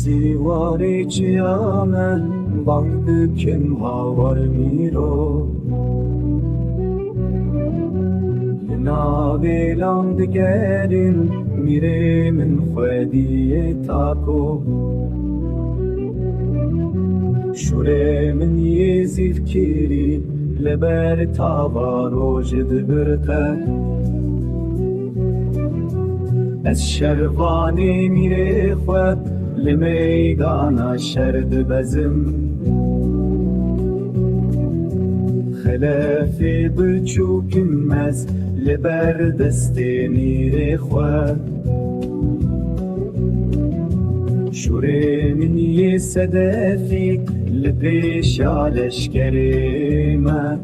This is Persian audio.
سیواری چیامن باند کم هاور میرو ناویلان دگرین میره من خودی تاکو شوره من یزیف کیری لبر تاوارو جد برقه از شروانی میره خود لمیدانا شرد بزم خلافی بچوکم از لبر دستی میره خود شوره من یه صدفی لپیش آلش کریمه